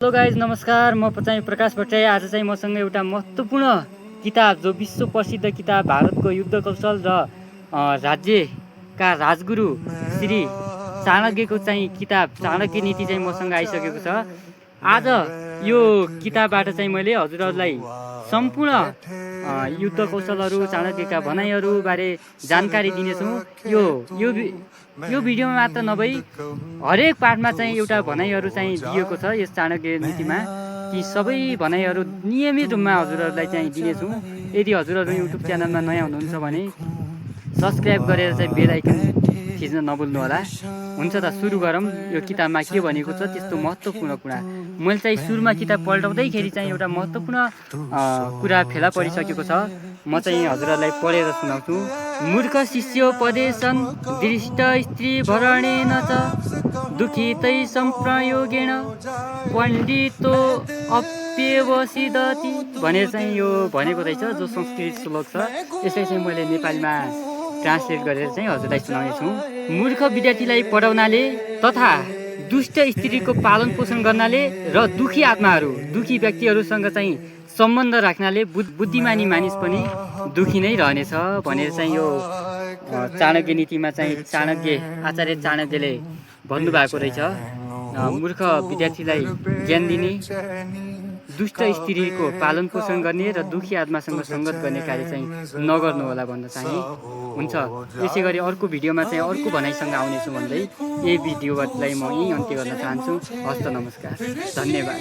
Hello guys नमस्कार। म चाहिँ प्रकाश भट्टराई। आज चाहिँ मसँग एउटा महत्त्वपूर्ण किताब जो विश्व प्रसिद्ध किताब भारतको युद्ध कौशल र राज्यका राजगुरु श्री चाणक्यको चाहिँ किताब चाणक्य नीति चाहिँ मसँग आइसकेको छ। आज यो किताबबाट चाहिँ मैले हजुरहरूलाई सम्पूर्ण युद्ध कौशलहरू चाणक्यका भनाइहरू बारे जानकारी दिनेछु। यो भिडियोमा मात्र नभई हरेक पाठमा चाहिँ एउटा भनाइहरू चाहिँ दिएको छ यस चाणक्य नीतिमा। ती सबै भनाइहरू नियमित रूपमा हजुरहरूलाई चाहिँ दिनेछु। यदि हजुरहरू युट्युब च्यानलमा नयाँ हुनुहुन्छ भने सब्सक्राइब गरेर चाहिँ बेल आइकन थिच्न नभुल्नुहोला। हुन्छ त सुरु गरौँ। यो किताबमा के भनेको छ त्यस्तो महत्त्वपूर्ण कुरा। मैले चाहिँ सुरुमा किताब पल्टाउँदैखेरि चाहिँ एउटा महत्त्वपूर्ण कुरा फेला परिसकेको छ। म चाहिँ हजुरहरूलाई पढेर सुनाउँछु। मूर्ख शिष्योपदेशन दृष्ट स्त्री भरणेन च दुखितै संप्रयोगेण पण्डितो अप्यवसिदति भनेर चाहिँ यो भनेको रहेछ, जो संस्कृत श्लोक छ। यसलाई चाहिँ मैले नेपालीमा ट्रान्सलेट गरेर चाहिँ हजुरलाई सुनाउनेछु। मूर्ख विद्यार्थीलाई पढाउनाले तथा दुष्ट स्त्रीको पालन पोषण गर्नाले र दुखी आत्माहरू दुखी व्यक्तिहरूसँग चाहिँ सम्बन्ध राख्नाले बुद्धिमानी मानिस पनि दुखी नै रहनेछ भनेर चाहिँ यो चाणक्य नीतिमा चाहिँ आचार्य चाणक्यले भन्नुभएको रहेछ। मूर्ख विद्यार्थीलाई ज्ञान दिने, दुष्ट स्त्रीको पालन पोषण गर्ने र दुखी आत्मासँग सङ्गत गर्ने कार्य चाहिँ नगर्नु होला भन्न चाहे। हुन्छ, यसै गरी अर्को भिडियोमा चाहिँ अर्को भनाइसँग आउनेछु भन्दै यही भिडियोलाई म यहीँ अन्त्य गर्न चाहन्छु। हस्त नमस्कार, धन्यवाद।